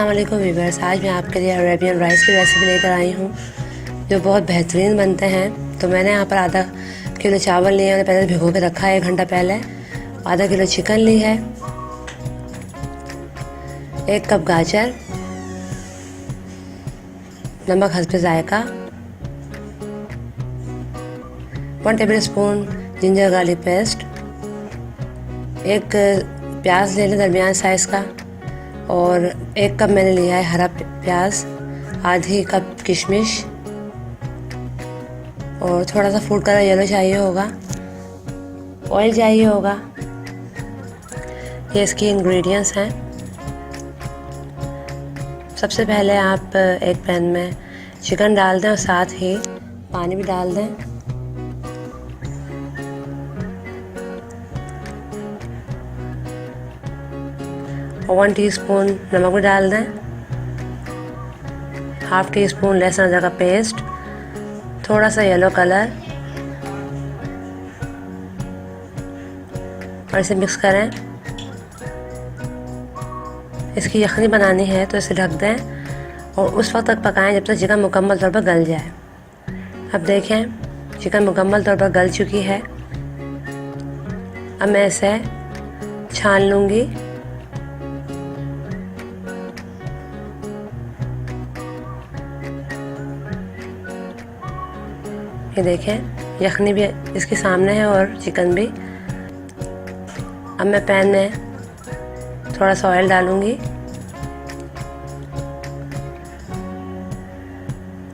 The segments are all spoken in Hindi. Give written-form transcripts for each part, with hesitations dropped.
अस्सलाम वालेकुम व्यूअर्स। आज मैं आपके लिए अरेबियन राइस की रेसिपी लेकर आई हूँ जो बहुत बेहतरीन बनते हैं। तो मैंने यहाँ पर आधा किलो चावल लिए, मैंने पहले भिगो के रखा है 1 घंटा पहले। आधा किलो चिकन ली है, 1 कप गाजर, नमक हस्ब जायका, 1 table spoon ginger garlic paste, 1 प्याज ले लें दरमियान साइज़ का, और 1 कप मैंने लिया है हरा प्याज, आधी कप किशमिश, और थोड़ा सा फूड कलर येलो चाहिए होगा, ऑयल चाहिए होगा। ये इसकी इंग्रेडिएंट्स हैं। सबसे पहले आप एक पैन में चिकन डाल दें और साथ ही पानी भी डाल दें। और 1 टीस्पून नमक भी डाल दें, ½ टीस्पून लहसुन अदरक का पेस्ट, थोड़ा सा येलो कलर, और इसे मिक्स करें। इसकी यखनी बनानी है तो इसे ढक दें और उस वक्त तक पकाएं जब तक चिकन मुकम्मल तौर पर गल जाए। अब देखें चिकन मुकम्मल तौर पर गल चुकी है। अब मैं इसे छान लूँगी। ये देखें यखनी भी इसके सामने है और चिकन भी। अब मैं पैन में थोड़ा सा ऑयल डालूंगी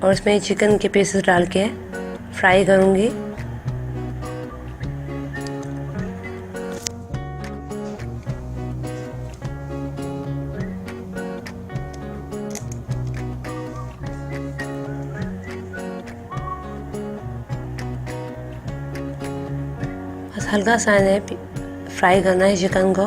और इसमें चिकन के पीसेस डाल के फ्राई करूंगी। बस हल्का सा इन्हें फ्राई करना है चिकन को।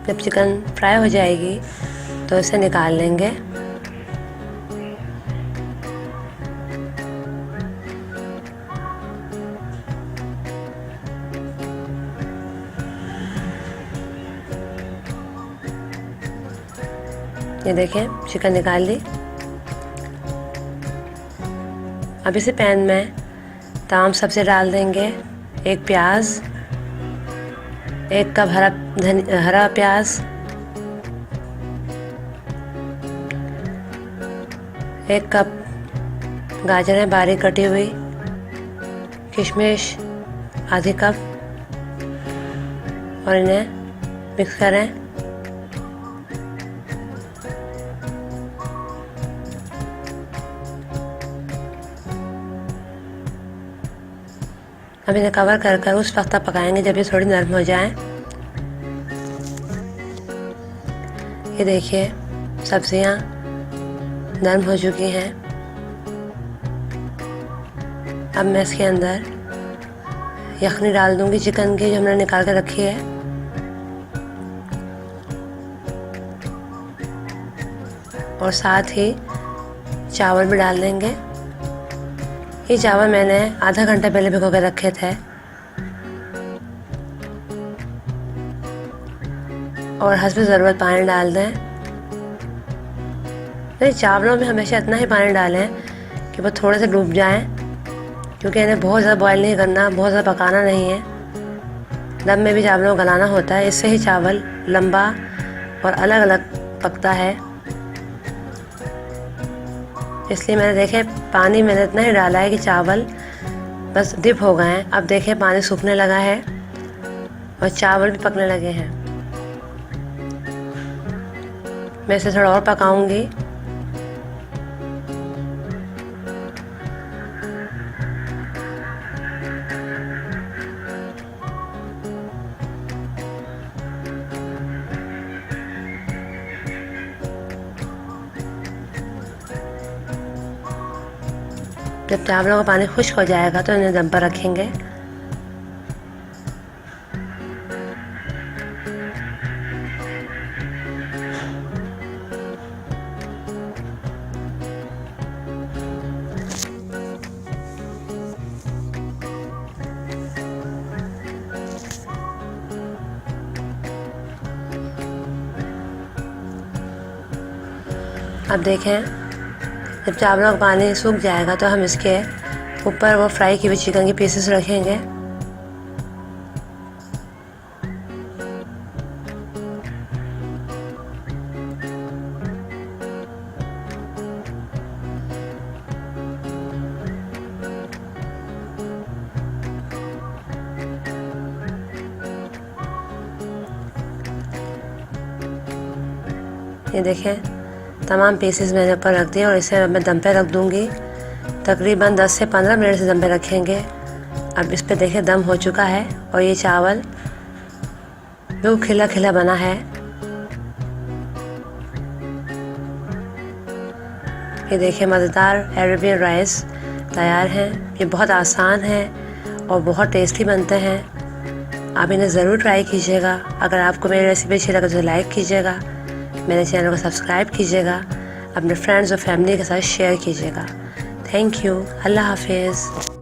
जब चिकन फ्राई हो जाएगी तो इसे निकाल लेंगे। ये देखें चिकन निकाल ली। अब इसे पैन में तमाम सब्ज़ी डाल देंगे। 1 प्याज, 1 कप हरा प्याज, 1 कप गाजर है बारीक कटी हुई, किशमिश आधी कप, और इन्हें मिक्स करें। अब इन्हें कवर कर उस वक्त तक पकाएंगे जब ये थोड़ी नरम हो जाएं। ये देखिए सब्जियां नरम हो चुकी हैं। अब मैं इसके अंदर यखनी डाल दूंगी चिकन की जो हमने निकाल कर रखी है। और साथ ही चावल भी डाल देंगे। ये चावल मैंने आधा घंटा पहले भिगो के रखे थे। और हस्ब ज़रूरत पानी डाल दें। नहीं, चावलों में हमेशा इतना ही पानी डालें कि वो थोड़े से डूब जाएं, क्योंकि इन्हें बहुत ज़्यादा बॉयल नहीं करना, बहुत ज़्यादा पकाना नहीं है। दम में भी चावलों को गलाना होता है, इससे ही चावल लंबा और अलग अलग पकता है। इसलिए मैंने देखे पानी मैंने इतना ही डाला है कि चावल बस डिप हो गए हैं। अब देखें पानी सूखने लगा है और चावल भी पकने लगे हैं। मैं इसे थोड़ा और पकाऊंगी। जब चावलों का पानी खुश्क हो जाएगा तो इन्हें दम पर रखेंगे। अब देखें, जब चावलों का पानी सूख जाएगा तो हम इसके ऊपर वो फ्राई की हुई चिकन के पीसेस रखेंगे। ये देखें, तमाम पीसेस मैंने ऊपर रख दिए और इसे मैं दम पे रख दूंगी। तकरीबन 10 से 15 मिनट से दम पे रखेंगे। अब इस पे देखिए दम हो चुका है और ये चावल बिल्कुल खिला खिला बना है। ये देखिए, मज़ेदार अरेबियन राइस तैयार हैं। ये बहुत आसान है और बहुत टेस्टी बनते हैं। आप इन्हें ज़रूर ट्राई कीजिएगा। अगर आपको मेरी रेसिपी अच्छी लगे तो लाइक कीजिएगा, मेरे चैनल को सब्सक्राइब कीजिएगा, अपने फ्रेंड्स और फैमिली के साथ शेयर कीजिएगा। Thank you. अल्लाह हाफिज़।